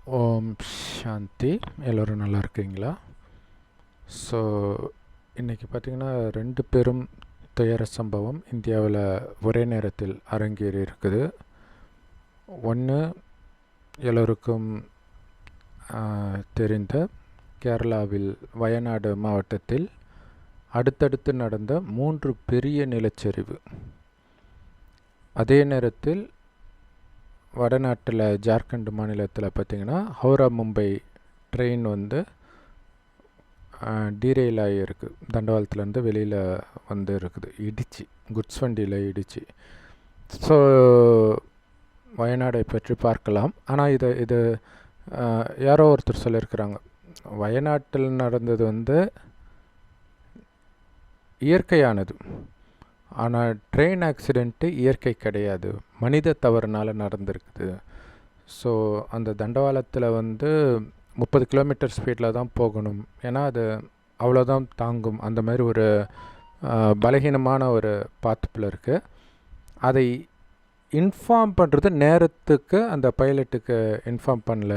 ஓம் சாந்தி. எல்லோரும் நல்லா இருக்கீங்களா? ஸோ இன்றைக்கி பார்த்திங்கன்னா 2 பெரும் துயர சம்பவம் இந்தியாவில் ஒரே நேரத்தில் அரங்கேறி இருக்குது. ஒன்று, எல்லோருக்கும் தெரிந்த கேரளாவில் வயநாடு மாவட்டத்தில் அடுத்தடுத்து நடந்த 3 பெரிய நிலச்சரிவு. அதே நேரத்தில் வடநாட்டில் ஜார்க்கண்ட் மாநிலத்தில் பார்த்திங்கன்னா ஹவுரா மும்பை ட்ரெயின் டீரெயில் ஆகியிருக்கு. தண்டவாளத்துலேருந்து வெளியில் இருக்குது, இடிச்சு, குட்ஸ் வண்டியில் இடிச்சு. ஸோ வயநாடை பற்றி பார்க்கலாம். ஆனால் இது யாரோ ஒருத்தர் சொல்லியிருக்கிறாங்க, வயநாட்டில் நடந்தது இயற்கையானது, ஆனால் ட்ரெயின் ஆக்சிடெண்ட்டு இயற்கை கிடையாது, மனித தவறுனால நடந்திருக்குது. ஸோ அந்த தண்டவாளத்தில் 30 கிலோமீட்டர் ஸ்பீடில் தான் போகணும், ஏன்னா அது அவ்வளோதான் தாங்கும். அந்த மாதிரி ஒரு பலகீனமான ஒரு பாத்துப்பில் இருக்குது. அதை இன்ஃபார்ம் பண்ணுறது நேரத்துக்கு அந்த பைலட்டுக்கு இன்ஃபார்ம் பண்ணல.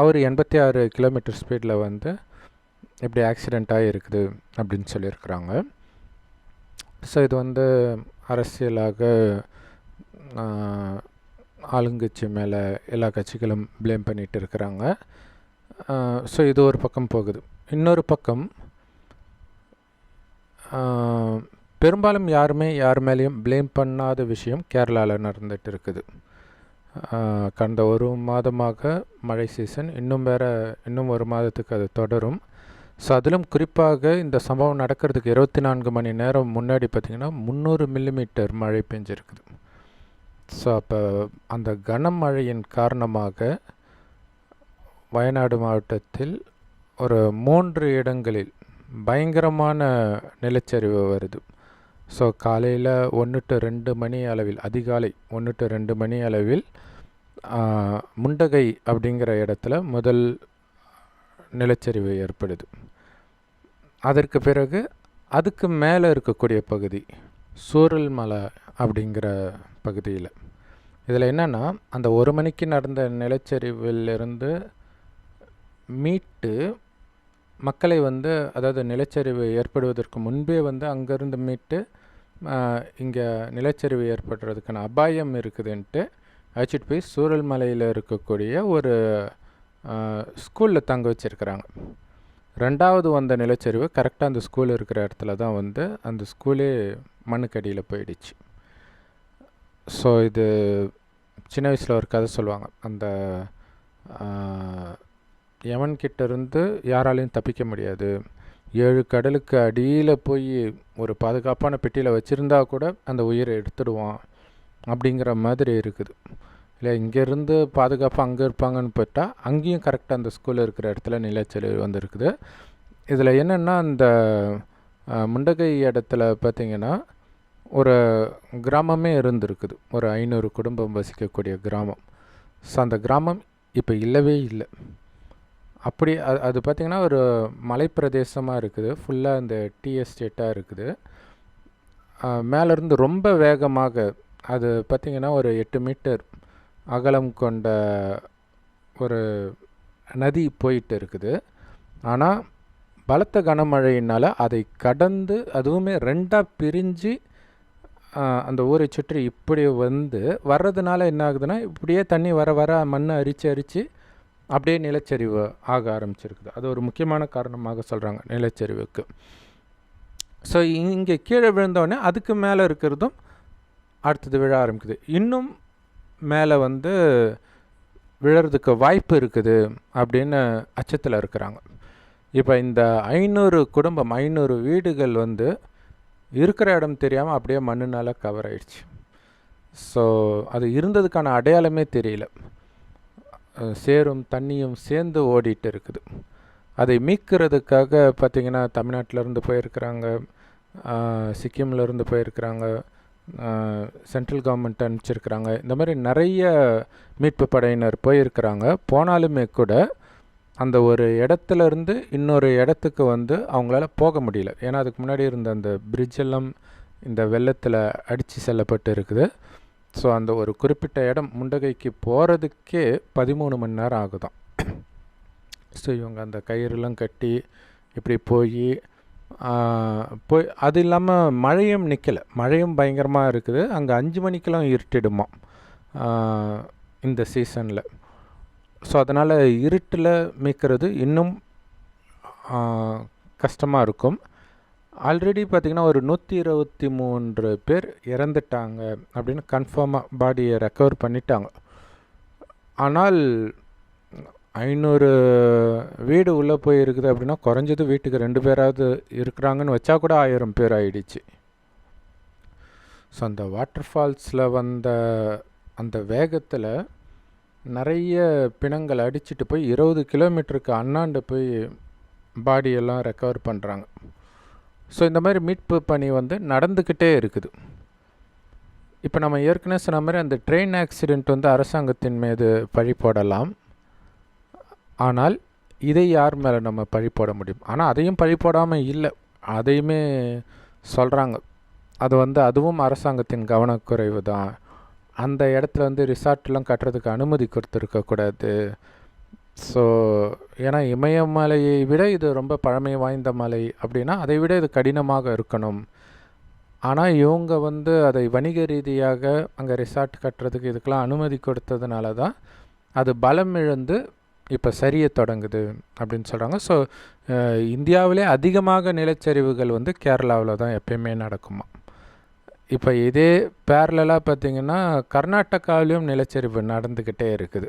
அவர் 86 கிலோமீட்டர் ஸ்பீடில் இப்படி ஆக்சிடெண்ட் ஆகிருக்குது அப்படின்னு சொல்லியிருக்கிறாங்க. ஸோ இது அரசியலாக ஆளுங்கட்சி மேலே எல்லா கட்சிகளும் ப்ளேம் பண்ணிகிட்டு இருக்கிறாங்க. ஸோ இது ஒரு பக்கம் போகுது. இன்னொரு பக்கம் பெரும்பாலும் யாருமே யார் மேலேயும் ப்ளேம் பண்ணாத விஷயம் கேரளாவில் நடந்துகிட்டு இருக்குது. கடந்த ஒரு மாதமாக மழை சீசன், இன்னும் ஒரு மாதத்துக்கு அது தொடரும். ஸோ அதிலும் குறிப்பாக இந்த சம்பவம் நடக்கிறதுக்கு 24 மணி நேரம் முன்னாடி பார்த்திங்கன்னா 300 மில்லிமீட்டர் மழை பெஞ்சிருக்குது. ஸோ அப்போ அந்த கனமழையின் காரணமாக வயநாடு மாவட்டத்தில் ஒரு 3 இடங்களில் பயங்கரமான நிலச்சரிவு வருது. ஸோ காலையில் 1 to 2 மணி அளவில், அதிகாலை 1 to 2 மணி அளவில் முண்டகை அப்படிங்கிற இடத்துல முதல் நிலச்சரிவு ஏற்படுது. அதற்கு பிறகு அதுக்கு மேலே இருக்கக்கூடிய பகுதி சூரல் மலை அப்படிங்கிற பகுதியில். இதில் என்னென்னா, அந்த 1 மணிக்கு நடந்த நிலச்சரிவிலிருந்து மீட்டு மக்களை அதாவது நிலச்சரிவு ஏற்படுவதற்கு முன்பே அங்கேருந்து மீட்டு இங்கே நிலச்சரிவு ஏற்படுறதுக்கான அபாயம் இருக்குதுன்ட்டு அழைச்சிட்டு போய் சூரல் மலையில் இருக்கக்கூடிய ஒரு ஸ்கூலில் தங்க வச்சுருக்கிறாங்க. 2வது வந்த நிலச்சரிவு கரெக்டாக அந்த ஸ்கூல் இருக்கிற இடத்துல தான் அந்த ஸ்கூலே மண்ணுக்கடியில் போயிடுச்சு. ஸோ இது சின்ன வயசில் ஒரு கதை சொல்லுவாங்க, அந்த யமன்கிட்டேருந்து யாராலையும் தப்பிக்க முடியாது, 7 கடலுக்கு அடியில் போய் ஒரு பாதுகாப்பான பெட்டியில் வச்சுருந்தா கூட அந்த உயிரை எடுத்துடுவான் அப்படிங்கிற மாதிரி இருக்குது. இல்லை, இங்கேருந்து பாதுகாப்பாக அங்கே இருப்பாங்கன்னு போயிட்டால் அங்கேயும் கரெக்டாக அந்த ஸ்கூலில் இருக்கிற இடத்துல நிலச்சரிவு வந்திருக்குது. இதில் என்னென்னா, அந்த முண்டகை இடத்துல பார்த்திங்கன்னா ஒரு கிராமமே இருந்திருக்குது, ஒரு 500 குடும்பம் வசிக்கக்கூடிய கிராமம். ஸோ அந்த கிராமம் இப்போ இல்லவே இல்லை. அப்படி அது பார்த்திங்கன்னா ஒரு மலைப்பிரதேசமாக இருக்குது, ஃபுல்லாக இந்த டீ எஸ்டேட்டாக இருக்குது. மேலேருந்து ரொம்ப வேகமாக அது பார்த்திங்கன்னா ஒரு 8 மீட்டர் அகலம் கொண்ட ஒரு நதி போயிட்டு இருக்குது. ஆனால் பலத்த கனமழையினால் அதை கடந்து, அதுவுமே 2ஆக பிரிஞ்சு அந்த ஊரை சுற்றி இப்படி வர்றதுனால என்ன ஆகுதுன்னா, இப்படியே தண்ணி வர வர மண்ணை அரித்து அப்படியே நிலச்சரிவு ஆக ஆரம்பிச்சிருக்குது. அது ஒரு முக்கியமான காரணமாக சொல்கிறாங்க நிலச்சரிவுக்கு. ஸோ இங்கே கீழே விழுந்தோடனே அதுக்கு மேலே இருக்கிறதும் அடுத்தது விழ ஆரம்பிக்குது. இன்னும் மேலே விழறதுக்கு வாய்ப்பு இருக்குது அப்படின்னு அச்சத்தில் இருக்கிறாங்க. இப்போ இந்த 500 குடும்பம், 500 வீடுகள் இருக்கிற இடம் தெரியாமல் அப்படியே மண்ணுனால் கவர் ஆயிடுச்சு. ஸோ அது இருந்ததுக்கான அடையாளமே தெரியல. சேரும் தண்ணியும் சேர்ந்து ஓடிட்டு இருக்குது. அதை மீட்கிறதுக்காக பார்த்திங்கன்னா தமிழ்நாட்டிலேருந்து போயிருக்கிறாங்க, சிக்கிம்லேருந்து போயிருக்கிறாங்க, சென்ட்ரல் கவர்மெண்ட் அனுப்பிச்சிருக்கிறாங்க. இந்த மாதிரி நிறைய மீட்பு படையினர் போயிருக்கிறாங்க. போனாலுமே கூட அந்த ஒரு இடத்துலேருந்து இன்னொரு இடத்துக்கு அவங்களால போக முடியல. ஏன்னா அதுக்கு முன்னாடி இருந்த அந்த பிரிட்ஜெல்லாம் இந்த வெள்ளத்தில் அடித்து செல்லப்பட்டு இருக்குது. ஸோ அந்த ஒரு குறிப்பிட்ட இடம் முண்டகைக்கு போகிறதுக்கே 13 மணி நேரம் ஆகுதான். ஸோ இவங்க அந்த கயிறுலாம் கட்டி இப்படி போய் அது இல்லாமல் மழையும் நிற்கலை, மழையும் பயங்கரமாக இருக்குது. அங்கே 5 மணிக்கெல்லாம் இருட்டிடுமா இந்த சீசனில். ஸோ அதனால் இருட்டில் மீட்கிறது இன்னும் கஷ்டமாக இருக்கும். ஆல்ரெடி பார்த்திங்கன்னா ஒரு 123 பேர் இறந்துட்டாங்க அப்படின்னு கன்ஃபார்மாக பாடியை ரெக்கவர் பண்ணிட்டாங்க. ஆனால் 500 வீடு உள்ளே போய் இருக்குது அப்படின்னா குறைஞ்சது வீட்டுக்கு 2 பேராவது இருக்கிறாங்கன்னு வச்சா கூட 1000 பேர் ஆயிடுச்சு. ஸோ அந்த வாட்டர் ஃபால்ஸில் வந்த அந்த வேகத்தில் நிறைய பிணங்கள் அடிச்சுட்டு போய் 20 கிலோமீட்டருக்கு அண்ணாண்டு போய் பாடியெல்லாம் ரெக்கவர் பண்ணுறாங்க. ஸோ இந்த மாதிரி மீட்பு பணி வந்து நடந்துக்கிட்டே இருக்குது. இப்போ நம்ம ஏற்கனவே சொன்ன மாதிரி அந்த ட்ரெயின் ஆக்சிடெண்ட் வந்து அரசாங்கத்தின் மீது பழி போடலாம். ஆனால் இதை யார் மேலே நம்ம பழி போட முடியும்? ஆனால் அதையும் பழி போடாமல் இல்லை, அதையுமே சொல்கிறாங்க. அது வந்து அதுவும் அரசாங்கத்தின் கவனக்குறைவு தான். அந்த இடத்துல வந்து ரிசார்ட்லாம் கட்டுறதுக்கு அனுமதி கொடுத்துருக்கக்கூடாது. ஸோ ஏன்னா இமயமலையை விட இது ரொம்ப பழமை வாய்ந்த மலை அப்படின்னா அதை விட இது கடினமாக இருக்கணும். ஆனால் இவங்க வந்து அதை வணிக ரீதியாக அங்கே ரிசார்ட் கட்டுறதுக்கு இதுக்கெலாம் அனுமதி கொடுத்ததுனால தான் அது பலம் இழந்து இப்போ சரிய தொடங்குது அப்படின்னு சொல்கிறாங்க. ஸோ இந்தியாவிலே அதிகமாக நிலச்சரிவுகள் வந்து கேரளாவில் தான் எப்பயுமே நடக்குமா. இப்போ இதே பேரலாக பார்த்திங்கன்னா கர்நாடகாவிலையும் நிலச்சரிவு நடந்துக்கிட்டே இருக்குது.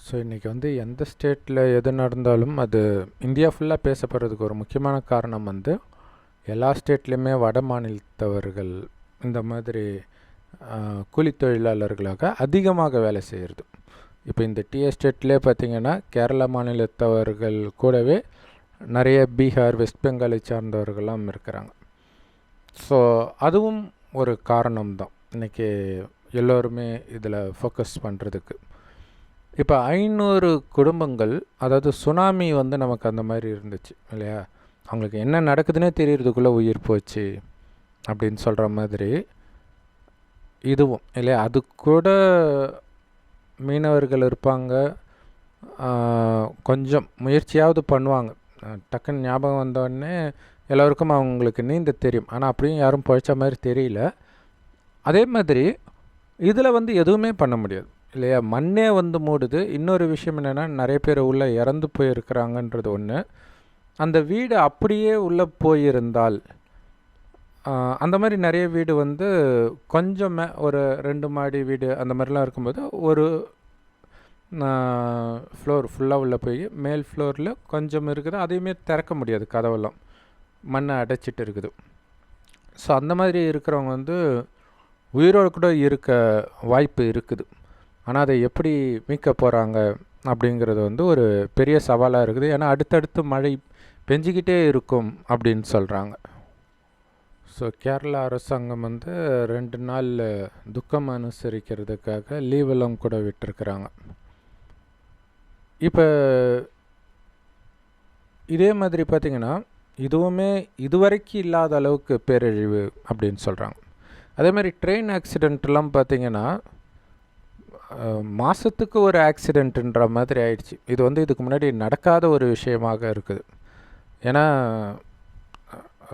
ஸோ இன்றைக்கி வந்து எந்த ஸ்டேட்டில் எது நடந்தாலும் அது இந்தியா ஃபுல்லாக பேசப்படுறதுக்கு ஒரு முக்கியமான காரணம் வந்து எல்லா ஸ்டேட்லேயுமே வட மாநிலத்தவர்கள் இந்த மாதிரி கூலி தொழிலாளர்களாக அதிகமாக வேலை செய்கிறது. இப்போ இந்த டீ எஸ்டேட்லேயே பார்த்திங்கன்னா கேரளா மாநிலத்தவர்கள் கூடவே நிறைய பீகார், வெஸ்ட் பெங்காலை சார்ந்தவர்கள்லாம் இருக்கிறாங்க. ஸோ அதுவும் ஒரு காரணம்தான் இன்றைக்கி எல்லோருமே இதில் ஃபோக்கஸ் பண்ணுறதுக்கு. இப்போ 500 குடும்பங்கள், அதாவது சுனாமி வந்து நமக்கு அந்த மாதிரி இருந்துச்சு இல்லையா, அவங்களுக்கு என்ன நடக்குதுன்னே தெரியறதுக்குள்ளே உயிர் போச்சு அப்படின்னு சொல்கிற மாதிரி இதுவும் இல்லையா. அது கூட மீனவர்கள் இருப்பாங்க, கொஞ்சம் முயற்சியாவது பண்ணுவாங்க. டக்குன்னு ஞாபகம் வந்தோடனே எல்லோருக்கும் அவங்களுக்கு நீந்த தெரியும், ஆனால் அப்படியும் யாரும் பழிச்ச மாதிரி தெரியல. அதே மாதிரி இதில் வந்து எதுவுமே பண்ண முடியாது இல்லையா, மண்ணே வந்து மூடுது. இன்னொரு விஷயம் என்னென்னா நிறைய பேர் உள்ளே இறந்து போயிருக்கிறாங்கன்றது ஒன்று. அந்த வீடு அப்படியே உள்ளே போயிருந்தால் அந்த மாதிரி நிறைய வீடு வந்து கொஞ்சம் ஒரு 2 மாடி வீடு அந்த மாதிரிலாம் இருக்கும்போது ஒரு ஃப்ளோர் ஃபுல்லாக உள்ளே போய் மேல் ஃப்ளோரில் கொஞ்சம் இருக்குது, அதையுமே திறக்க முடியாது, கதவெல்லாம் மண்ணை அடைச்சிட்டு இருக்குது. ஸோ அந்த மாதிரி இருக்கிறவங்க வந்து உயிரோடு கூட இருக்க வாய்ப்பு இருக்குது. ஆனால் அதை எப்படி மீட்க போகிறாங்க அப்படிங்கிறது வந்து ஒரு பெரிய சவாலாக இருக்குது. ஏன்னா அடுத்தடுத்து மழை பெஞ்சிக்கிட்டே இருக்கும் அப்படின்னு சொல்கிறாங்க. ஸோ கேரளா அரசாங்கம் வந்து 2 நாள் துக்கம் அனுசரிக்கிறதுக்காக லீவெல்லாம் கூட விட்டுருக்குறாங்க. இப்போ இதே மாதிரி பார்த்திங்கன்னா இதுவுமே இதுவரைக்கும் இல்லாத அளவுக்கு பேரழிவு அப்படின்னு சொல்கிறாங்க. அதே மாதிரி ட்ரெயின் ஆக்சிடெண்ட்லாம் பார்த்திங்கன்னா மாதத்துக்கு ஒரு ஆக்சிடெண்ட்டுன்ற மாதிரி ஆயிடுச்சு. இது வந்து இதுக்கு முன்னாடி நடக்காத ஒரு விஷயமாக இருக்குது. ஏன்னா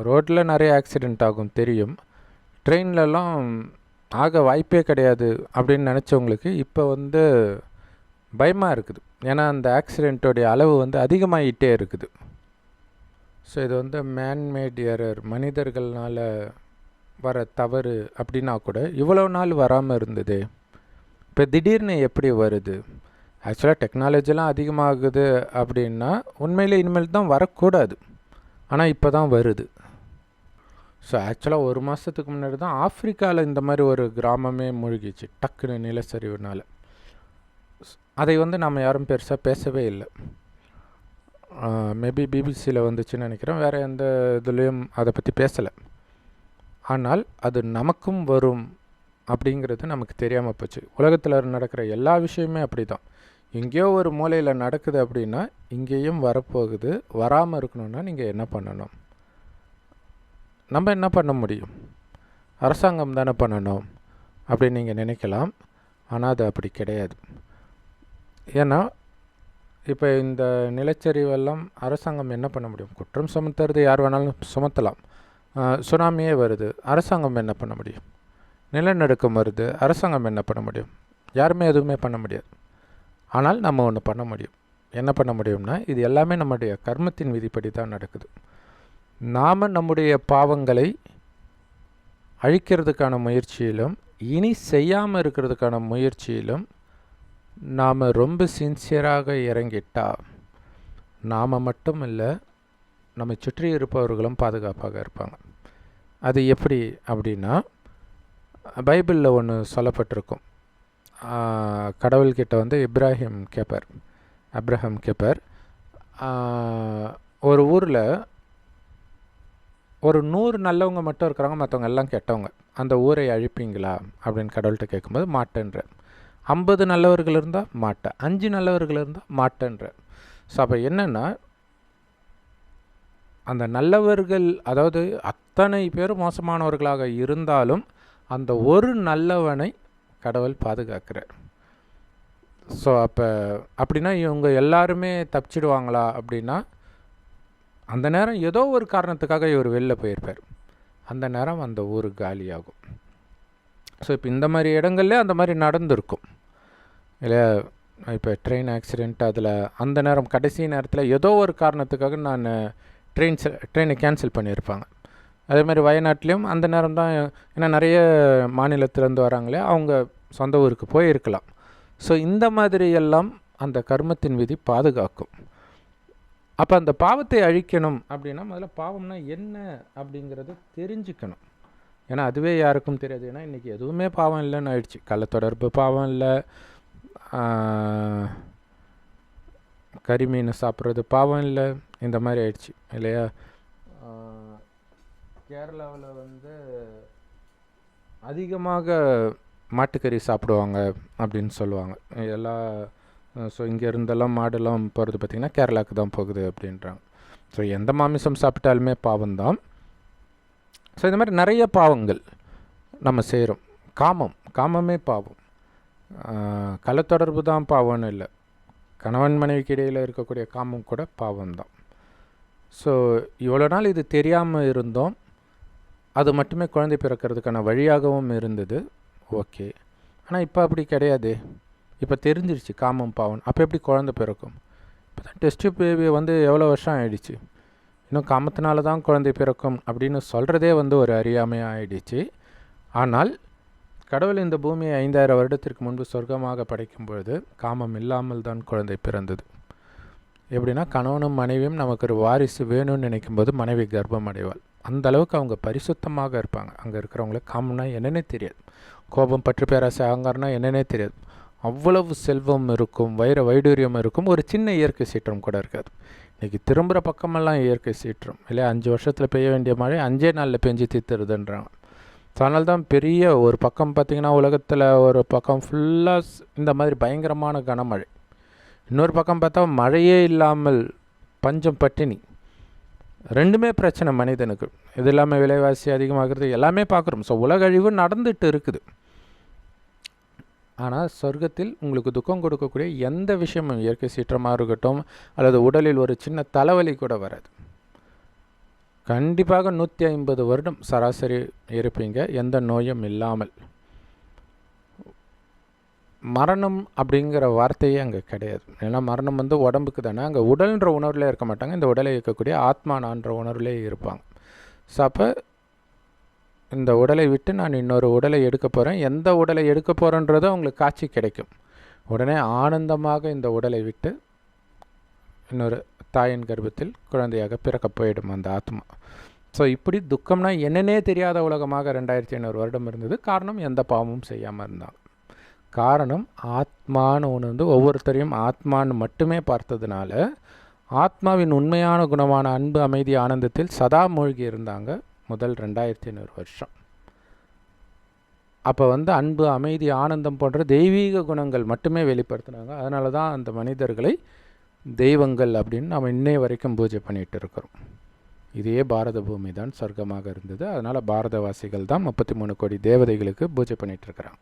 ரோட்டில் நிறைய ஆக்சிடெண்ட் ஆகும் தெரியும், ட்ரெயின்லலாம் ஆக வாய்ப்பே கிடையாது அப்படின்னு நினச்சவங்களுக்கு இப்போ வந்து பயமாக இருக்குது. ஏன்னா அந்த ஆக்சிடெண்ட்டோடைய அளவு வந்து அதிகமாகிட்டே இருக்குது. ஸோ இது வந்து மேன்மேட் எரர், மனிதர்களால் வர தவறு அப்படின்னா கூட இவ்வளோ நாள் வராமல் இருந்தது, இப்போ திடீர்னு எப்படி வருது? ஆக்சுவலாக டெக்னாலஜிலாம் அதிகமாகுது அப்படின்னா உண்மையிலே இனிமேல் தான் வரக்கூடாது, ஆனால் இப்போ தான் வருது. ஸோ ஆக்சுவலாக 1 மாதத்துக்கு முன்னாடி தான் ஆஃப்ரிக்காவில் இந்த மாதிரி ஒரு கிராமமே மூழ்கிச்சு டக்குன்னு நிலச்சரிவுனால். அதை வந்து நம்ம யாரும் பெருசாக பேசவே இல்லை. மேபி பிபிசியில் வந்துச்சுன்னு நினைக்கிறேன், வேறு எந்த இதுலேயும் அதை பற்றி பேசலை. ஆனால் அது நமக்கும் வரும் அப்படிங்கிறது நமக்கு தெரியாமல் போச்சு. உலகத்தில் நடக்கிற எல்லா விஷயமே அப்படி தான். எங்கேயோ ஒரு மூலையில் நடக்குது அப்படின்னா இங்கேயும் வரப்போகுது. வராமல் இருக்கணும்னா நீங்கள் என்ன பண்ணணும்? நம்ம என்ன பண்ண முடியும்? அரசாங்கம் தானே பண்ணணும். அப்படின்னு நீங்கள் நினைக்கலாம். ஆனால் அது அப்படி கிடையாது. ஏன்னா இப்போ இந்த நிலச்சரிவெல்லாம் அரசாங்கம் என்ன பண்ண முடியும்? குற்றம் சுமத்துறது யார் வேணாலும் சுமத்தலாம். சுனாமியே வருது, அரசாங்கம் என்ன பண்ண முடியும்? நிலநடுக்கம் வருது, அரசாங்கம் என்ன பண்ண முடியும்? யாருமே எதுவுமே பண்ண முடியாது. ஆனால் நம்ம ஒன்று பண்ண முடியும். என்ன பண்ண முடியும்னா, இது எல்லாமே நம்முடைய கர்மத்தின் விதிப்படி தான் நடக்குது. நாம் நம்முடைய பாவங்களை அழிக்கிறதுக்கான முயற்சியிலும் இனி செய்யாமல் இருக்கிறதுக்கான முயற்சியிலும் நாம் ரொம்ப சின்சியராக இறங்கிட்டால் நாம் மட்டும் இல்லை, நம்மை சுற்றி இருப்பவர்களும் பாதுகாப்பாக இருப்பாங்க. அது எப்படி அப்படின்னா, பைபிளில் ஒன்று சொல்லப்பட்டிருக்கும். கடவுள்கிட்ட வந்து அப்ரஹாம் கேப்பார், ஒரு ஊரில் ஒரு 100 நல்லவங்க மட்டும் இருக்கிறாங்க, மற்றவங்க எல்லாம் கெட்டவங்க, அந்த ஊரை அழிப்பீங்களா அப்படின்னு கடவுள்கிட்ட கேட்கும்போது மாட்டேன்ற. 50 நல்லவர்கள் இருந்தால் மாட்டேன், 5 நல்லவர்கள் இருந்தால் மாட்டேன்ற. ஸோ அப்போ என்னென்னா, அந்த நல்லவர்கள், அதாவது அத்தனை பேர் மோசமானவர்களாக இருந்தாலும் அந்த ஒரு நல்லவனை கடவுள் பாதுகாக்கிறார். ஸோ அப்போ அப்படின்னா இவங்க எல்லாருமே தப்பிச்சிடுவாங்களா அப்படின்னா, அந்த நேரம் ஏதோ ஒரு காரணத்துக்காக இவர் வெளில போயிருப்பார், அந்த நேரம் அந்த ஊர் காலியாகும். ஸோ இப்போ இந்த மாதிரி இடங்கள்லே அந்த மாதிரி நடந்திருக்கும் இல்லையா? இப்போ ட்ரெயின் ஆக்சிடெண்ட், அதில் அந்த நேரம் கடைசி நேரத்தில் ஏதோ ஒரு காரணத்துக்காக நான் ட்ரெயினை கேன்சல் பண்ணியிருப்பாங்க. அதே மாதிரி வயநாட்டிலையும் அந்த நேரம் தான், ஏன்னா நிறைய மாநிலத்திலேருந்து வராங்களே, அவங்க சொந்த ஊருக்கு போயிருக்கலாம். ஸோ இந்த மாதிரி எல்லாம் அந்த கர்மத்தின் விதி பாதுகாக்கும். அப்போ அந்த பாவத்தை அழிக்கணும் அப்படின்னா முதல்ல பாவம்னா என்ன அப்படிங்கிறத தெரிஞ்சுக்கணும். ஏன்னா அதுவே யாருக்கும் தெரியாது. ஏன்னா இன்றைக்கி எதுவுமே பாவம் இல்லைன்னு ஆயிடுச்சு. கள்ளத்தொடர்பு பாவம் இல்லை, கறிமீன் சாப்பிட்றது பாவம் இல்லை, இந்த மாதிரி ஆயிடுச்சு இல்லையா? கேரளாவில் வந்து அதிகமாக மாட்டுக்கறி சாப்பிடுவாங்க அப்படின்னு சொல்லுவாங்க எல்லா. ஸோ இங்கே இருந்தெல்லாம் மாடெல்லாம் போகிறது பார்த்திங்கன்னா கேரளாவுக்கு தான் போகுது அப்படின்றாங்க. ஸோ எந்த மாமிசம் சாப்பிட்டாலுமே பாவம்தான். ஸோ இந்த மாதிரி நிறைய பாவங்கள் நம்ம செய்கிறோம். காமமே பாவம். கள்ளத்தொடர்பு தான் பாவம்னு இல்லை, கணவன் மனைவிக்கு இடையில் இருக்கக்கூடிய காமம் கூட பாவம்தான். ஸோ இவ்வளோ நாள் இது தெரியாமல் இருந்தோம், அது மட்டுமே குழந்தை பிறக்கிறதுக்கான வழியாகவும் இருந்தது. ஓகே, ஆனால் இப்போ அப்படி கிடையாது. இப்போ தெரிஞ்சிருச்சு காமம் பாவம். அப்போ எப்படி குழந்தை பிறக்கும்? இப்போ தான் டெஸ்ட் பேபி வந்து எவ்வளோ வருஷம் ஆகிடுச்சு, இன்னும் காமத்தினால தான் குழந்தை பிறக்கும் அப்படின்னு சொல்கிறதே வந்து ஒரு அறியாமையாக ஆகிடுச்சு. ஆனால் கடவுள் இந்த பூமியை 5000 வருடத்திற்கு முன்பு சொர்க்கமாக படைக்கும் பொழுது காமம் இல்லாமல் தான் குழந்தை பிறந்தது. எப்படின்னா, கணவனும் மனைவியும் நமக்கு ஒரு வாரிசு வேணும்னு நினைக்கும்போது மனைவி கர்ப்பம் அடைவாள். அந்த அளவுக்கு அவங்க பரிசுத்தமாக இருப்பாங்க. அங்கே இருக்கிறவங்களுக்கு காமம்னா என்னென்னே தெரியாது, கோபம், பற்று, பேராசை, அகங்காரம்னா என்னென்னே தெரியாது. அவ்வளவு செல்வம் இருக்கும், வைடூரியம் இருக்கும், ஒரு சின்ன இயற்கை சீற்றம் கூட இருக்காது. இன்றைக்கி திரும்புகிற பக்கமெல்லாம் இயற்கை சீற்றம் இல்லையா? 5 வருஷத்தில் பெய்ய வேண்டிய மழை 5 நாளில் பெஞ்சு தீர்த்துருதுன்றாங்க. ஸோ அதனால தான் பெரிய ஒரு பக்கம் பார்த்திங்கன்னா, உலகத்தில் ஒரு பக்கம் ஃபுல்லாக இந்த மாதிரி பயங்கரமான கனமழை, இன்னொரு பக்கம் பார்த்தா மழையே இல்லாமல் பஞ்சம், பட்டினி. ரெண்டுமே பிரச்சனை மனிதனுக்கு. இது இல்லாமல் விலைவாசி அதிகமாகிறது எல்லாமே பார்க்குறோம். ஸோ உலக அழிவு நடந்துட்டு இருக்குது. ஆனால் சொர்க்கத்தில் உங்களுக்கு துக்கம் கொடுக்கக்கூடிய எந்த விஷயமும், இயற்கை சீற்றமாக இருக்கட்டும் அல்லது உடலில் ஒரு சின்ன தலைவலி கூட வராது. கண்டிப்பாக 150 வருடம் சராசரி இருப்பீங்க, எந்த நோயும் இல்லாமல். மரணம் அப்படிங்கிற வார்த்தையே அங்கே கிடையாது. ஏன்னா மரணம் வந்து உடம்புக்கு தானே, அங்கே உடல்ன்ற உணர்வுலே இருக்க மாட்டாங்க, இந்த உடலை இருக்கக்கூடிய ஆத்மா நான்ற உணர்வுலே இருப்பாங்க. ஸோ அப்போ இந்த உடலை விட்டு நான் இன்னொரு உடலை எடுக்க போகிறேன், எந்த உடலை எடுக்க போகிறேன்றது அவங்களுக்கு காட்சி கிடைக்கும். உடனே ஆனந்தமாக இந்த உடலை விட்டு இன்னொரு தாயின் கர்ப்பத்தில் குழந்தையாக பிறக்க போயிடும் அந்த ஆத்மா. ஸோ இப்படி துக்கம்னா என்னன்னே தெரியாத உலகமாக 2500 வருடம் இருந்தது. காரணம், எந்த பாவமும் செய்யாமல் இருந்தாங்க. காரணம், ஆத்மான்னு ஒன்று வந்து ஒவ்வொருத்தரையும் ஆத்மான்னு மட்டுமே பார்த்ததுனால ஆத்மாவின் உண்மையான குணமான அன்பு, அமைதி, ஆனந்தத்தில் சதா மூழ்கி இருந்தாங்க முதல் 2500 வருஷம். அப்போ வந்து அன்பு, அமைதி, ஆனந்தம் போன்ற தெய்வீக குணங்கள் மட்டுமே வெளிப்படுத்தினாங்க. அதனால தான் அந்த மனிதர்களை தெய்வங்கள் அப்படின்னு நம்ம இன்னைய வரைக்கும் பூஜை பண்ணிகிட்டு இருக்கிறோம். இதே பாரத பூமி தான் சொர்க்கமாக இருந்தது. அதனால் பாரதவாசிகள் தான் 33 கோடி தேவதைகளுக்கு பூஜை பண்ணிகிட்ருக்குறாங்க.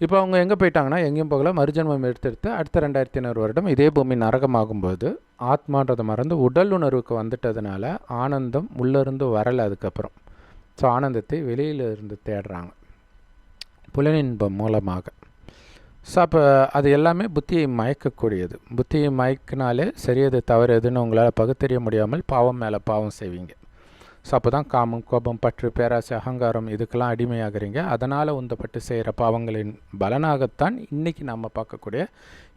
இப்போ அவங்க எங்கே போயிட்டாங்கன்னா, எங்கேயும் போகல, மறுஜன்மம் எடுத்து அடுத்த 2500 வருடம் இதே பூமி நரகமாகும்போது ஆத்மான்றதை மறந்து உடல் உணர்வுக்கு வந்துட்டதுனால ஆனந்தம் உள்ளேருந்து வரலை. அதுக்கப்புறம் ஸோ ஆனந்தத்தை வெளியில் இருந்து தேடுறாங்க புலனின்பம் மூலமாக. ஸோ அப்போ அது எல்லாமே புத்தியை மயக்கக்கூடியது. புத்தியை மயக்கினாலே சரியது தவறு எதுன்னு உங்களால் பகுத்தறிய முடியாமல் பாவம் மேலே பாவம் செய்வீங்க. ஸோ அப்போ தான் காமம், கோபம், பற்று, பேராசை, அகங்காரம் இதுக்கெல்லாம் அடிமையாகிறீங்க. அதனால் உந்தப்பட்டு செய்கிற பாவங்களின் பலனாகத்தான் இன்றைக்கி நம்ம பார்க்கக்கூடிய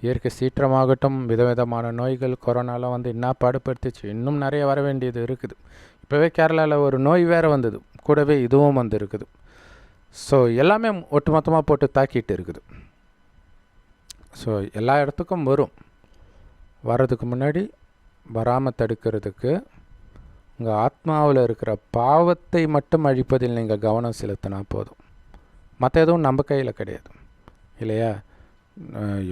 இயற்கை சீற்றமாகட்டும், விதவிதமான நோய்கள், கொரோனாலாம் வந்து என்ன பாடுபடுத்திச்சு. இன்னும் நிறைய வர வேண்டியது இருக்குது. இப்போவே கேரளாவில் ஒரு நோய் வேறு வந்தது, கூடவே இதுவும் வந்து இருக்குது. ஸோ எல்லாமே ஒட்டுமொத்தமாக போட்டு தாக்கிட்டு இருக்குது. ஸோ எல்லா இடத்துக்கும் வரும். வர்றதுக்கு முன்னாடி வராமல் தடுக்கிறதுக்கு உங்கள் ஆத்மாவில் இருக்கிற பாவத்தை மட்டும் அழிப்பதில் நீங்கள் கவனம் செலுத்தினா போதும். மற்ற எதுவும் நம்ம கையில் கிடையாது இல்லையா?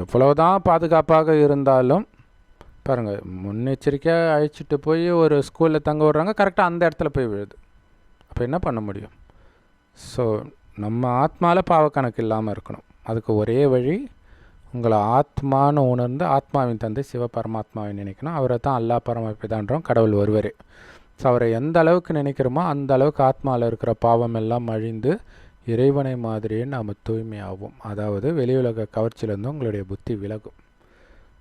எவ்வளோதான் பாதுகாப்பாக இருந்தாலும் பாருங்கள், முன்னெச்சரிக்கையாக அழைச்சிட்டு போய் ஒரு ஸ்கூலில் தங்க விடுறாங்க, கரெக்டாக அந்த இடத்துல போய் விழுது. அப்போ என்ன பண்ண முடியும்? ஸோ நம்ம ஆத்மாவில் பாவக்கணக்கு இல்லாமல் இருக்கணும். அதுக்கு ஒரே வழி, உங்களை ஆத்மானு உணர்ந்து ஆத்மாவின் தந்தை சிவபரமாத்மாவை நினைக்கணும். அவரை தான் அல்லா பரமபிதான்றோம், கடவுள் ஒருவரே. ஸோ அவரை எந்த அளவுக்கு நினைக்கிறோமோ அந்த அளவுக்கு ஆத்மாவில் இருக்கிற பாவம் எல்லாம் அழிந்து இறைவனை மாதிரியே நாம் தூய்மையாகும். அதாவது வெளியுலக கவர்ச்சியிலேருந்து உங்களுடைய புத்தி விலகும்.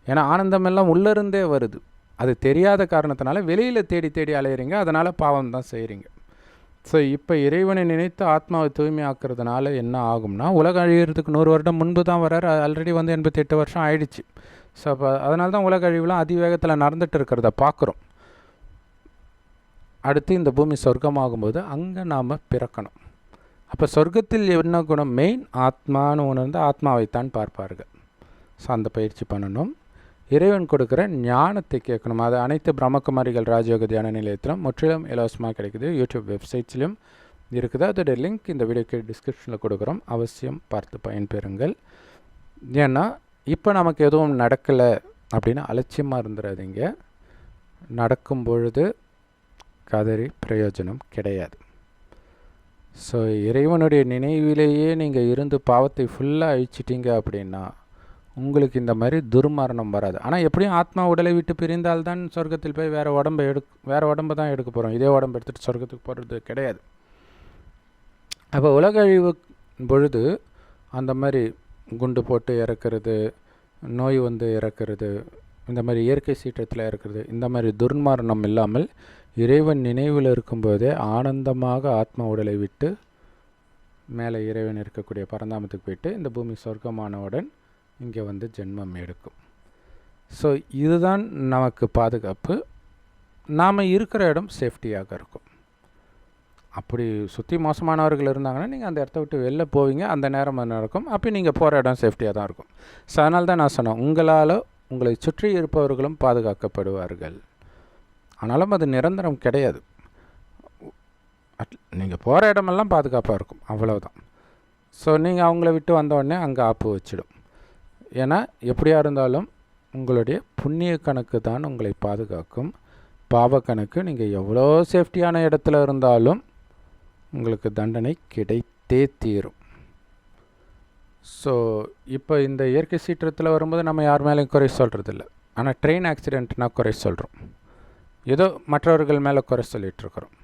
ஏன்னா ஆனந்தம் எல்லாம் உள்ளிருந்தே வருது. அது தெரியாத காரணத்தினால வெளியில் தேடி தேடி அலையிறீங்க, அதனால் பாவம் தான் செய்கிறீங்க. ஸோ இப்போ இறைவனை நினைத்து ஆத்மாவை தூய்மையாக்குறதுனால என்ன ஆகும்னா, உலகம் அழிகிறதுக்கு 100 வருடம் முன்பு தான் வர்றார். ஆல்ரெடி வந்து 88 வருஷம் ஆயிடுச்சு. ஸோ அப்போ அதனால தான் உலக அழிவுலாம் அதிவேகத்தில் நடந்துட்டு இருக்கிறத பார்க்குறோம். அடுத்து இந்த பூமி சொர்க்கமாகும்போது அங்கே நாம் பிறக்கணும். அப்போ சொர்க்கத்தில் என்ன குணம்? மெயின் ஆத்மானு உணர்ந்து ஆத்மாவைத்தான் பார்ப்பார்கள். ஸோ அந்த பயிற்சி பண்ணணும். இறைவன் கொடுக்குற ஞானத்தை கேட்கணும். அது அனைத்து பிரம்மகுமாரிகள் ராஜயோக தியான நிலையத்திலும் முற்றிலும் இலவசமாக கிடைக்குது. யூடியூப் வெப்சைட்ஸ்லையும் இருக்குது. அதோடைய லிங்க் இந்த வீடியோக்கு டிஸ்கிரிப்ஷனில் கொடுக்குறோம். அவசியம் பார்த்து பயன்பெறுங்கள். ஏன்னா இப்போ நமக்கு எதுவும் நடக்கலை அப்படின்னு அலட்சியமாக இருந்துடாதீங்க. நடக்கும் பொழுது கதறி பிரயோஜனம் கிடையாது. ஸோ இறைவனுடைய நினைவிலேயே நீங்கள் இருந்து பாவத்தை ஃபுல்லாக அழிச்சிட்டிங்க அப்படின்னா உங்களுக்கு இந்த மாதிரி துர்மரணம் வராது. ஆனால் எப்படியும் ஆத்மா உடலை விட்டு பிரிந்தால்தான் சொர்க்கத்தில் போய் வேறு உடம்பை தான் எடுக்க போகிறோம். இதே உடம்பு எடுத்துகிட்டு சொர்க்கத்துக்கு போகிறது கிடையாது. அப்போ உலக அழிவு பொழுது அந்த மாதிரி குண்டு போட்டு இறக்கிறது, நோய் வந்து இறக்கிறது, இந்த மாதிரி இயற்கை சீற்றத்தில் இறக்கிறது, இந்த மாதிரி துர்மரணம் இல்லாமல் இறைவன் நினைவில் இருக்கும்போதே ஆனந்தமாக ஆத்மா உடலை விட்டு மேலே இறைவன் இருக்கக்கூடிய பரந்தாமத்துக்கு போயிட்டு இந்த பூமி சொர்க்கமானவுடன் இங்கே வந்து ஜென்மம் எடுக்கும். ஸோ இதுதான் நமக்கு பாதுகாப்பு. நாம் இருக்கிற இடம் சேஃப்டியாக இருக்கும். அப்படி சுற்றி மோசமானவர்கள் இருந்தாங்கன்னா நீங்கள் அந்த இடத்த விட்டு வெளில போவீங்க, அந்த நேரம் நடக்கும். அப்போ நீங்கள் போகிற இடம் சேஃப்டியாக தான் இருக்கும். ஸோ அதனால தான் நான் சொன்னேன், உங்களால் உங்களை சுற்றி இருப்பவர்களும் பாதுகாக்கப்படுவார்கள். ஆனாலும் அது நிரந்தரம் கிடையாது. நீங்கள் போகிற இடமெல்லாம் பாதுகாப்பாக இருக்கும், அவ்வளவுதான். ஸோ நீங்கள் அவங்கள விட்டு வந்தோடனே அங்கே ஆப்பு வச்சிடும். ஏன்னா எப்படியா இருந்தாலும் உங்களுடைய புண்ணிய கணக்கு தான் உங்களை பாதுகாக்கும். பாவ கணக்கு நீங்கள் எவ்வளோ சேஃப்டியான இடத்துல இருந்தாலும் உங்களுக்கு தண்டனை கிடைத்தே தீரும். ஸோ இப்போ இந்த இயற்கை சீற்றத்தில் வரும்போது நம்ம யார் மேலேயும் குறை சொல்கிறதில்ல. ஆனால் ட்ரெயின் ஆக்சிடெண்ட்னால் குறை சொல்கிறோம். ஏதோ மற்றவர்கள் மேலே குறை சொல்லிகிட்ருக்குறோம்.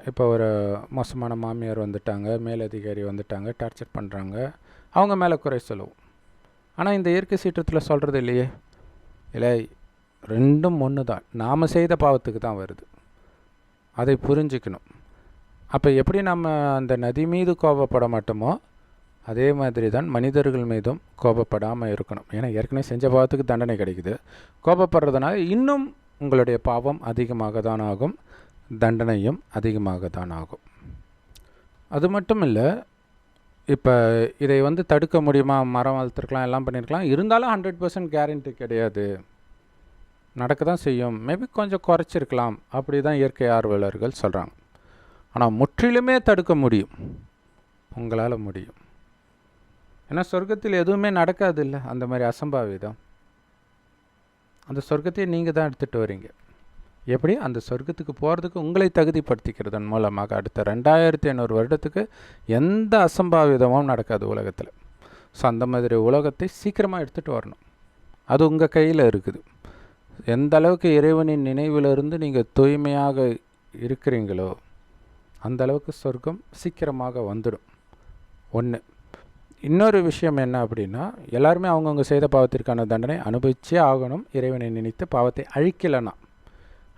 இப்போ ஒரு மோசமான மாமியார் வந்துட்டாங்க, மேலதிகாரி வந்துட்டாங்க, டார்ச்சர் பண்ணுறாங்க, அவங்க மேலே குறை சொல்லுவோம். ஆனால் இந்த இயற்கை சீற்றத்தில் சொல்கிறது இல்லையே. இல்லை, ரெண்டும் ஒன்று தான். நாம் செய்த பாவத்துக்கு தான் வருது. அதை புரிஞ்சுக்கணும். அப்போ எப்படி நம்ம அந்த நதி மீது கோபப்பட மாட்டோமோ அதே மாதிரி தான் மனிதர்கள் மீதும் கோபப்படாமல் இருக்கணும். ஏன்னா ஏற்கனவே செஞ்ச பாவத்துக்கு தண்டனை கிடைக்குது. கோபப்படுறதுனால இன்னும் உங்களுடைய பாவம் அதிகமாக தான் ஆகும், தண்டனையும் அதிகமாக தான் ஆகும். அது மட்டும் இல்லை, இப்போ இதை வந்து தடுக்க முடியுமா? மரம் வளர்த்துருக்கலாம், எல்லாம் பண்ணியிருக்கலாம். இருந்தாலும் 100% கேரண்டி கிடையாது. நடக்க தான் செய்யும். மேபி கொஞ்சம் குறைச்சிருக்கலாம். அப்படி தான் இயற்கை ஆர்வலர்கள் சொல்கிறாங்க. ஆனால் முற்றிலுமே தடுக்க முடியும், உங்களால் முடியும். ஏன்னா சொர்க்கத்தில் எதுவுமே நடக்காது இல்லை, அந்த மாதிரி அசம்பாவிதம். அந்த சொர்க்கத்தையே நீங்கள் தான் எடுத்துகிட்டு வரீங்க. எப்படி அந்த சொர்க்கத்துக்கு போகிறதுக்கு உங்களை தகுதிப்படுத்திக்கிறதன் மூலமாக அடுத்த 2500 வருடத்துக்கு எந்த அசம்பாவிதமும் நடக்காது உலகத்தில். ஸோ அந்த மாதிரி உலகத்தை சீக்கிரமாக எடுத்துகிட்டு வரணும். அது உங்கள் கையில் இருக்குது. எந்த அளவுக்கு இறைவனின் நினைவிலிருந்து நீங்கள் தூய்மையாக இருக்கிறீங்களோ அந்த அளவுக்கு சொர்க்கம் சீக்கிரமாக வந்துடும். ஒன்று. இன்னொரு விஷயம் என்ன அப்படின்னா, எல்லாருமே அவங்கவுங்க செய்த பாவத்திற்கான தண்டனை அனுபவிச்சே ஆகணும். இறைவனை நினைத்து பாவத்தை அழிக்கலைன்னா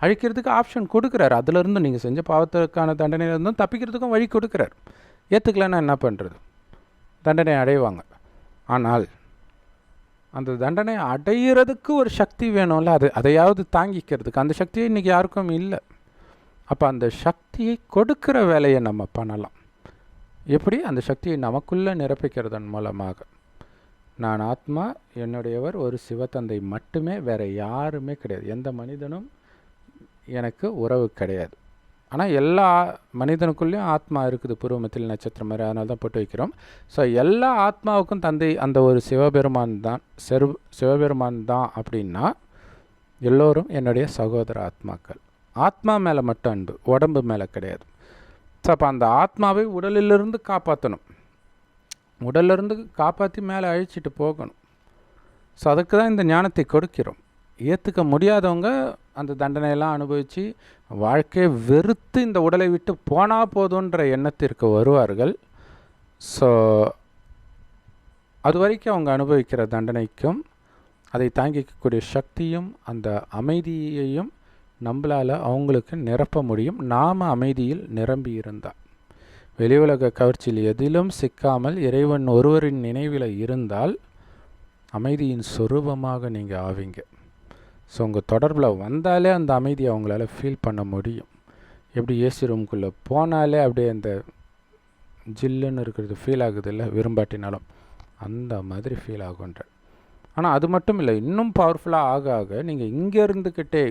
அழிக்கிறதுக்கு ஆப்ஷன் கொடுக்குறாரு. அதிலிருந்து நீங்கள் செஞ்ச பாவத்திற்கான தண்டனையிலிருந்தும் தப்பிக்கிறதுக்கும் வழி கொடுக்குறாரு. ஏற்றுக்கலைன்னா என்ன பண்ணுறது? தண்டனை அடைவாங்க. ஆனால் அந்த தண்டனை அடையிறதுக்கு ஒரு சக்தி வேணும்ல, அதையாவது தாங்கிக்கிறதுக்கு அந்த சக்தியை இன்றைக்கி யாருக்கும் இல்லை. அப்போ அந்த சக்தியை கொடுக்குற வேலையை நம்ம பண்ணலாம். எப்படி? அந்த சக்தியை நமக்குள்ளே நிரப்பிக்கிறதன் மூலமாக. நான் ஆத்மா, என்னுடையவர் ஒரு சிவத்தந்தை மட்டுமே, வேறு யாருமே கிடையாது. எந்த மனிதனும் எனக்கு உறவு கிடையாது. ஆனால் எல்லா மனிதனுக்குள்ளேயும் ஆத்மா இருக்குது, பூர்வமத்தில் நட்சத்திரம் மாதிரி. அதனால தான் போட்டு வைக்கிறோம். ஸோ எல்லா ஆத்மாவுக்கும் தந்தை அந்த ஒரு சிவபெருமான் தான் அப்படின்னா எல்லோரும் என்னுடைய சகோதர ஆத்மாக்கள். ஆத்மா மேலே மட்டும் அன்பு, உடம்பு மேலே கிடையாது. ஸோ அப்போ அந்த ஆத்மாவை உடலிலிருந்து காப்பாற்றணும். உடலிலிருந்து காப்பாற்றி மேலே அழிச்சிட்டு போகணும். ஸோ அதுக்கு தான் இந்த ஞானத்தை கொடுக்கிறோம். ஏற்றுக்க முடியாதவங்க அந்த தண்டனையெல்லாம் அனுபவித்து வாழ்க்கையை வெறுத்து இந்த உடலை விட்டு போனால் போதுன்ற எண்ணத்திற்கு வருவார்கள். ஸோ அது வரைக்கும் அவங்க அனுபவிக்கிற தண்டனைக்கும் அதை தாங்கிக்கக்கூடிய சக்தியும் அந்த அமைதியையும் நம்மளால் அவங்களுக்கு நிரப்ப முடியும். நாம் அமைதியில் நிரம்பி இருந்தால், வெளி உலக கவர்ச்சியில் எதிலும் சிக்காமல் இறைவன் ஒருவரின் நினைவில் இருந்தால் அமைதியின் சொரூபமாக நீங்கள் ஆவீங்க. ஸோ உங்கள் தொடர்பில் வந்தாலே அந்த அமைதியை அவங்களால ஃபீல் பண்ண முடியும். எப்படி ஏசி ரூம்குள்ளே போனாலே அப்படியே அந்த ஜில்லுன்னு இருக்கிறது ஃபீல் ஆகுது இல்லை, விரும்பாட்டினாலும் அந்த மாதிரி ஃபீல் ஆகுன்ற. ஆனால் அது மட்டும் இல்லை, இன்னும் பவர்ஃபுல்லாக ஆக ஆக நீங்கள் இங்கே இருந்துக்கிட்டே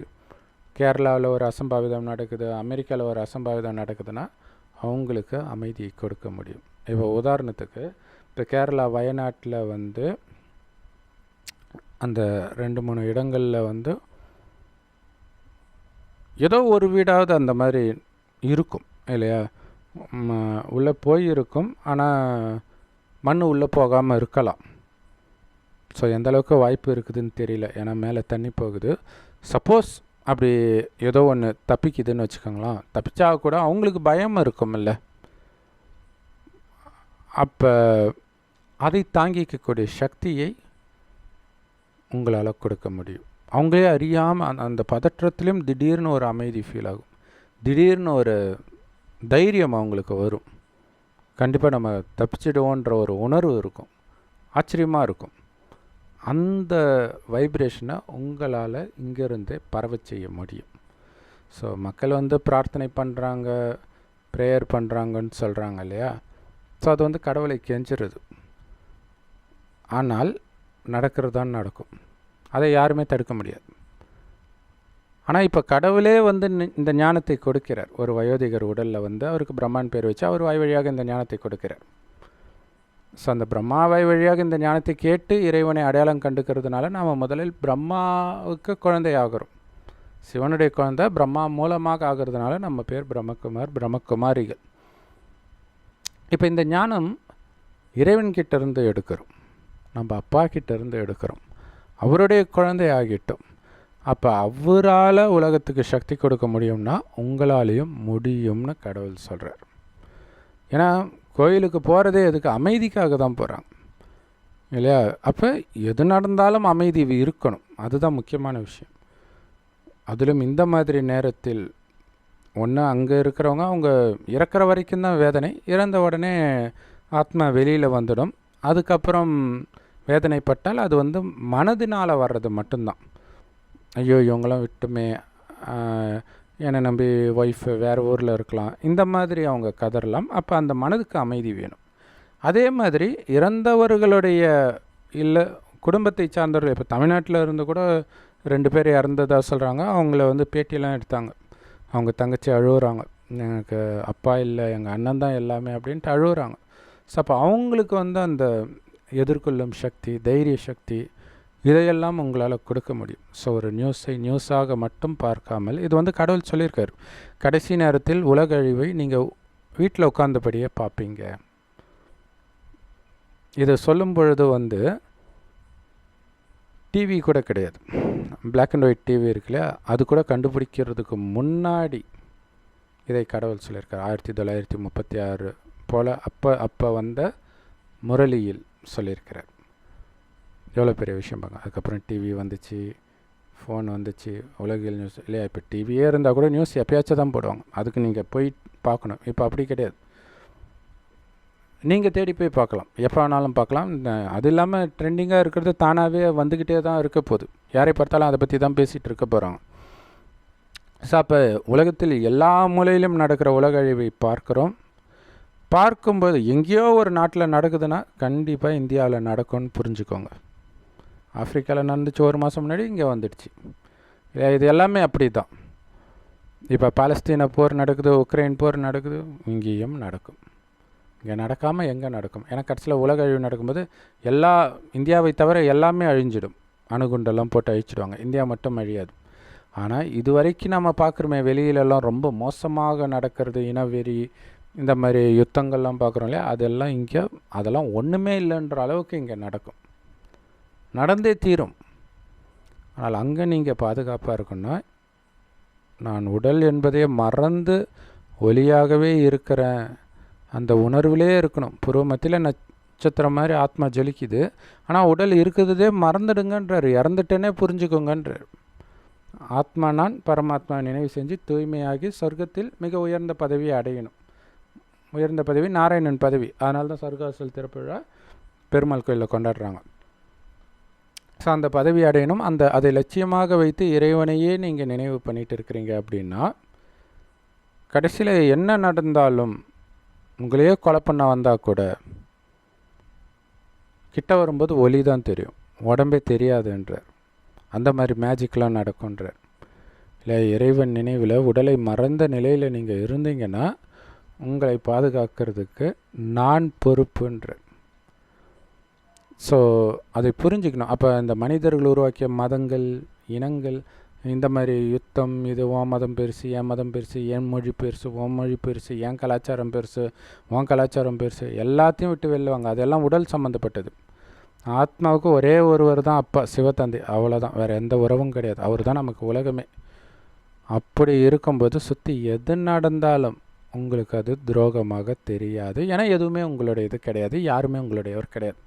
கேரளாவில் ஒரு அசம்பாவிதம் நடக்குது, அமெரிக்காவில் ஒரு அசம்பாவிதம் நடக்குதுன்னா அவங்களுக்கு அமைதியை கொடுக்க முடியும். இப்போ உதாரணத்துக்கு இப்போ கேரளா வயநாட்டில் வந்து அந்த 2-3 இடங்களில் ஏதோ ஒரு வீடாவது அந்த மாதிரி இருக்கும் இல்லையா, உள்ளே போய் இருக்கும். ஆனால் மண் உள்ளே போகாமல் இருக்கலாம். ஸோ எந்தளவுக்கு வாய்ப்பு இருக்குதுன்னு தெரியல, ஏன்னா மேலே தண்ணி போகுது. சப்போஸ் அப்படி ஏதோ ஒன்று தப்பிக்குதுன்னு வச்சுக்கோங்களேன், தப்பிச்சா கூட அவங்களுக்கு பயம் இருக்கும்ல. அப்போ அதை தாங்கிக்கக்கூடிய சக்தியை உங்களால் கொடுக்க முடியும். அவங்களே அறியாமல் அந்த பதற்றத்துலேயும் திடீர்னு ஒரு அமைதி ஃபீல் ஆகும், திடீர்னு ஒரு தைரியம் அவங்களுக்கு வரும். கண்டிப்பாக நம்ம தப்பிச்சிடுவோன்ற ஒரு உணர்வு இருக்கும், ஆச்சரியமாக இருக்கும். அந்த வைப்ரேஷனை உங்களால் இங்கேருந்தே பரவ செய்ய முடியும். ஸோ மக்கள் பிரார்த்தனை பண்ணுறாங்க, ப்ரேயர் பண்ணுறாங்கன்னு சொல்கிறாங்க இல்லையா. ஸோ அது கடவுளை கெஞ்சிருது. ஆனால் நடக்கிறது தான் நடக்கும், அதை யாருமே தடுக்க முடியாது. ஆனால் இப்போ கடவுளே இந்த ஞானத்தை கொடுக்கிறார். ஒரு வயோதிகர் உடலில் அவருக்கு பிரம்மான் பேர் வச்சு அவர் வாய் வழியாக இந்த ஞானத்தை கொடுக்கிறார். ஸோ அந்த பிரம்மாவாய் வழியாக இந்த ஞானத்தை கேட்டு இறைவனை அடையாளம் கண்டுக்கிறதுனால நாம் முதலில் பிரம்மாவுக்கு குழந்தை ஆகிறோம். சிவனுடைய குழந்தை பிரம்மா மூலமாக ஆகிறதுனால நம்ம பேர் பிரம்மகுமார், பிரம்மகுமாரிகள். இப்போ இந்த ஞானம் இறைவன்கிட்டேருந்து எடுக்கிறோம், நம்ம அப்பா கிட்டேருந்து எடுக்கிறோம், அவருடைய குழந்தை ஆகிட்டோம். அப்போ அவரால் உலகத்துக்கு சக்தி கொடுக்க முடியும்னா உங்களாலேயும் முடியும்னு கடவுள் சொல்கிறார். ஏன்னா கோயிலுக்கு போகிறதே எதுக்கு? அமைதிக்காக தான் போகிறாங்க இல்லையா. அப்போ எது நடந்தாலும் அமைதி இருக்கணும், அதுதான் முக்கியமான விஷயம். அதிலும் இந்த மாதிரி நேரத்தில் ஒன்று அங்கே இருக்கிறவங்க அவங்க இறக்குற வரைக்கும் தான் வேதனை, இறந்த உடனே ஆத்மா வெளியில் வந்துடும். அதுக்கப்புறம் வேதனைப்பட்டால் அது மனதினால் வர்றது மட்டும்தான். ஐயோ இவங்களாம் விட்டுமே, என்னை நம்பி ஒய்ஃபு வேறு ஊரில் இருக்கலாம், இந்த மாதிரி அவங்க கதறலாம். அப்போ அந்த மனதுக்கு அமைதி வேணும். அதே மாதிரி இறந்தவர்களுடைய இல்லை குடும்பத்தை சார்ந்தவர்கள், இப்போ தமிழ்நாட்டில் இருந்து கூட 2 பேர் இறந்ததாக சொல்கிறாங்க. அவங்கள பேட்டியெல்லாம் எடுத்தாங்க. அவங்க தங்கச்சி அழுகுறாங்க, எனக்கு அப்பா இல்லை, எங்கள் அண்ணன் தான் எல்லாமே அப்படின்ட்டு அழுகுறாங்க. ஸோ அப்போ அவங்களுக்கு அந்த எதிர்கொள்ளும் சக்தி, தைரிய சக்தி இதையெல்லாம் உங்களால் கொடுக்க முடியும். ஸோ ஒரு நியூஸை நியூஸாக மட்டும் பார்க்காமல், இது வந்து கடவுள் சொல்லியிருக்காரு, கடைசி நேரத்தில் உலக அழிவை நீங்கள் வீட்டில் உட்கார்ந்தபடியே பார்ப்பீங்க. இதை சொல்லும் பொழுது வந்து டிவி கூட கிடையாது, பிளாக் அண்ட் ஒயிட் டிவி இருக்கு இல்லையா, அது கூட கண்டுபிடிக்கிறதுக்கு முன்னாடி இதை கடவுள் சொல்லியிருக்கார். 1936 போல் அப்போ வந்த முரளியில் சொல்லியிருக்கிறார். எவ்வளோ பெரிய விஷயம் பாங்க. அதுக்கப்புறம் டிவி வந்துச்சு, ஃபோன் வந்துச்சு, உலகியல் நியூஸ் இல்லையா. இப்போ டிவியே இருந்தால் கூட நியூஸ் எப்பயாச்சும் தான் போடுவாங்க, அதுக்கு நீங்கள் போய் பார்க்கணும். இப்போ அப்படி கிடையாது, நீங்கள் தேடி போய் பார்க்கலாம், எப்போ வேணாலும் பார்க்கலாம். அது இல்லாமல் ட்ரெண்டிங்காக இருக்கிறது தானாகவே வந்துக்கிட்டே தான் இருக்க போகுது. யாரை பார்த்தாலும் அதை பற்றி தான் பேசிகிட்டு இருக்க போகிறாங்க. ஸோ அப்போ உலகத்தில் எல்லா மூலையிலும் நடக்கிற உலக அழிவை பார்க்குறோம். பார்க்கும்போது எங்கேயோ ஒரு நாட்டில் நடக்குதுன்னா கண்டிப்பாக இந்தியாவில் நடக்கும்னு புரிஞ்சுக்கோங்க. ஆஃப்ரிக்காவில் நடந்துச்சு, ஒரு மாதம் முன்னாடி இங்கே வந்துடுச்சு. இது எல்லாமே அப்படி தான். இப்போ பாலஸ்தீன போர் நடக்குது, உக்ரைன் போர் நடக்குது, இங்கேயும் நடக்கும். இங்கே நடக்காமல் எங்கே நடக்கும்? ஏன்னா கடைசியில் உலக அழிவு நடக்கும்போது இந்தியாவை தவிர எல்லாமே அழிஞ்சிடும். அணுகுண்டெல்லாம் போட்டு அழிச்சிடுவாங்க, இந்தியா மட்டும் அழியாது. ஆனால் இது வரைக்கும் நம்ம பார்க்குறோமே, வெளியிலெல்லாம் ரொம்ப மோசமாக நடக்கிறது, இனவெறி, இந்த மாதிரி யுத்தங்கள்லாம் பார்க்குறோம் இல்லையா, அதெல்லாம் ஒன்றுமே இல்லைன்ற அளவுக்கு இங்கே நடக்கும், நடந்தே தீரும். ஆனால் அங்கே நீங்கள் பாதுகாப்பாக இருக்குன்னா, நான் உடல் என்பதையே மறந்து ஒளியாகவே இருக்கிறேன், அந்த உணர்விலே இருக்கணும். பூர்வ மத்தியில் நட்சத்திரம் மாதிரி ஆத்மா ஜொலிக்குது, ஆனால் உடல் இருக்குதே மறந்துடுங்கன்றார், இறந்துட்டேனே புரிஞ்சுக்கோங்கன்றார். ஆத்மா நான் பரமாத்மா நினைவு செஞ்சு தூய்மையாகி சொர்க்கத்தில் மிக உயர்ந்த பதவியை அடையணும். உயர்ந்த பதவி நாராயணன் பதவி. அதனால தான் சொர்க்காசல் திறப்புழா பெருமாள் கோயிலில் கொண்டாடுறாங்க. ஸோ அந்த பதவி அடையணும். அதை லட்சியமாக வைத்து இறைவனையே நீங்கள் நினைவு பண்ணிட்டு இருக்கிறீங்க அப்படின்னா, கடைசியில் என்ன நடந்தாலும் உங்களையே கொலை பண்ண வந்தால் கூட கிட்ட வரும்போது ஒளி தான் தெரியும், உடம்பே தெரியாதுன்றார். அந்த மாதிரி மேஜிக்லாம் நடக்கும்ன்றார். இல்லை, இறைவன் நினைவில் உடலை மறந்த நிலையில் நீங்கள் இருந்தீங்கன்னா உங்களை பாதுகாக்கிறதுக்கு நான் பொறுப்புன்றார். ஸோ அதை புரிஞ்சுக்கணும். அப்போ இந்த மனிதர்கள் உருவாக்கிய மதங்கள், இனங்கள், இந்த மாதிரி யுத்தம், இது உன் மதம் பெருசு, என் மதம் பெருசு, என் மொழி பெருசு, உன் மொழி பெருசு, என் கலாச்சாரம் பெருசு, உன் கலாச்சாரம் பெருசு, எல்லாத்தையும் விட்டு வெல்லுவாங்க. அதெல்லாம் உடல் சம்மந்தப்பட்டது. ஆத்மாவுக்கு ஒரே ஒருவர் தான் அப்பா, சிவத்தந்தை, அவ்வளோதான், வேறு எந்த உறவும் கிடையாது. அவர் தான் நமக்கு உலகமே. அப்படி இருக்கும்போது சுற்றி எது நடந்தாலும் உங்களுக்கு அது துரோகமாக தெரியாது. ஏன்னா எதுவுமே உங்களுடைய இது கிடையாது, யாருமே உங்களுடையவர் கிடையாது.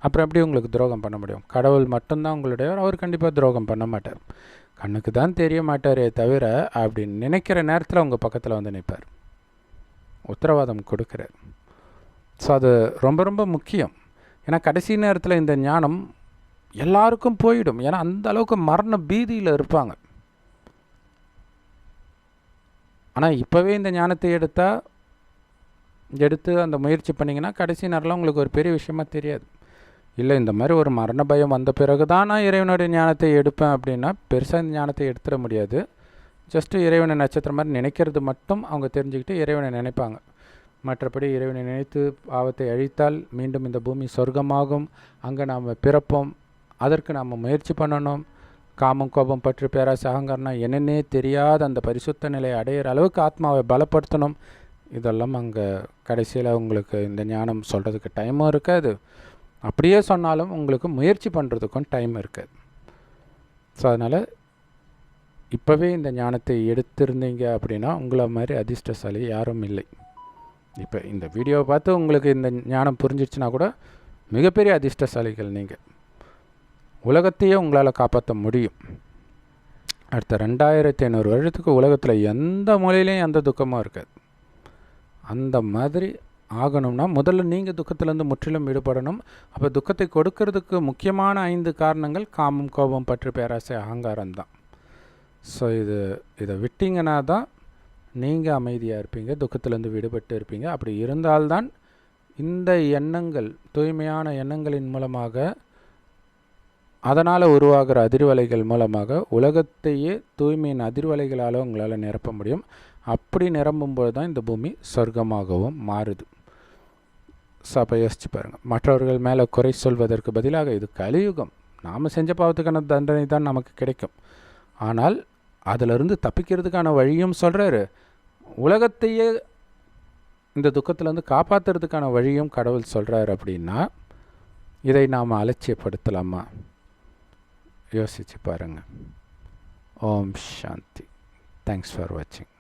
அப்புறம் எப்படி உங்களுக்கு துரோகம் பண்ண முடியும்? கடவுள் மட்டும்தான் உங்களுடையவர், அவர் கண்டிப்பாக துரோகம் பண்ண மாட்டார். கண்ணுக்கு தான் தெரிய மாட்டாரே தவிர, அப்படின்னு நினைக்கிற நேரத்தில் உங்கள் பக்கத்தில் வந்து நிற்பார், உத்தரவாதம் கொடுக்குறார். ஸோ அது ரொம்ப ரொம்ப முக்கியம். ஏன்னா கடைசி நேரத்தில் இந்த ஞானம் எல்லாருக்கும் போயிடும். ஏன்னா அந்த அளவுக்கு மரண பீதியில் இருப்பாங்க. ஆனால் இப்போவே இந்த ஞானத்தை எடுத்து அந்த முயற்சி பண்ணிங்கன்னா கடைசி நேரத்தில் உங்களுக்கு ஒரு பெரிய விஷயமா தெரியாது. இல்லை, இந்த மாதிரி ஒரு மரண பயம் வந்த பிறகு தான் நான் இறைவனுடைய ஞானத்தை எடுப்பேன் அப்படின்னா பெருசாக இந்த ஞானத்தை எடுத்துட முடியாது. ஜஸ்ட்டு இறைவனை நட்சத்திரம் மாதிரி நினைக்கிறது மட்டும் அவங்க தெரிஞ்சுக்கிட்டு இறைவனை நினைப்பாங்க. மற்றபடி இறைவனை நினைத்து பாவத்தை அழித்தால் மீண்டும் இந்த பூமி சொர்க்கமாகும், அங்கே நாம் பிறப்போம், அதற்கு நாம் முயற்சி பண்ணணும். காமம், கோபம், பற்று, பேராசை, அகங்காரம்னா என்னென்னே தெரியாத அந்த பரிசுத்த நிலையை அடையிற அளவுக்கு ஆத்மாவை பலப்படுத்தணும். இதெல்லாம் அங்கே கடைசியில் உங்களுக்கு இந்த ஞானம் சொல்கிறதுக்கு டைமும் இருக்காது. அப்படியே சொன்னாலும் உங்களுக்கு முயற்சி பண்ணுறதுக்கும் டைம் இருக்காது. ஸோ அதனால் இப்போவே இந்த ஞானத்தை எடுத்திருந்தீங்க அப்படின்னா உங்களை மாதிரி அதிர்ஷ்டசாலி யாரும் இல்லை. இப்போ இந்த வீடியோவை பார்த்து உங்களுக்கு இந்த ஞானம் புரிஞ்சிடுச்சுன்னா கூட மிகப்பெரிய அதிர்ஷ்டசாலிகள் நீங்கள். உலகத்தையே உங்களால் காப்பாற்ற முடியும். அடுத்த 2500 வருடத்துக்கு உலகத்தில் எந்த மூலையிலையும் எந்த துக்கமும் இருக்காது. அந்த மாதிரி ஆகணும்னா முதல்ல நீங்கள் துக்கத்திலேருந்து முற்றிலும் விடுபடணும். அப்போ துக்கத்தை கொடுக்கறதுக்கு முக்கியமான 5 காரணங்கள் காமம், கோபம், பற்று, பேராசை, அகங்காரம் தான். ஸோ இதை விட்டிங்கன்னா தான் நீங்கள் அமைதியாக இருப்பீங்க, துக்கத்திலேருந்து விடுபட்டு இருப்பீங்க. அப்படி இருந்தால்தான் இந்த எண்ணங்கள், தூய்மையான எண்ணங்களின் மூலமாக, அதனால் உருவாகிற அதிர்வலைகள் மூலமாக உலகத்தையே தூய்மையின் அதிர்வலைகளால் உங்களால் நிரப்ப முடியும். அப்படி நிரம்பும்போது தான் இந்த பூமி சொர்க்கமாகவும் மாறுது. ஸோ அப்போ யோசிச்சு பாருங்கள். மற்றவர்கள் மேலே குறை சொல்வதற்கு பதிலாக இது கலியுகம், நாம் செஞ்ச பாவத்துக்கான தண்டனை தான் நமக்கு கிடைக்கும். ஆனால் அதிலிருந்து தப்பிக்கிறதுக்கான வழியும் சொல்கிறாரு. உலகத்தையே இந்த துக்கத்திலேருந்து காப்பாற்றுறதுக்கான வழியும் கடவுள் சொல்கிறார். அப்படின்னா இதை நாம் அலட்சியப்படுத்தலாமா? யோசிச்சு பாருங்கள். ஓம் சாந்தி. தேங்க்ஸ் ஃபார் வாட்சிங்.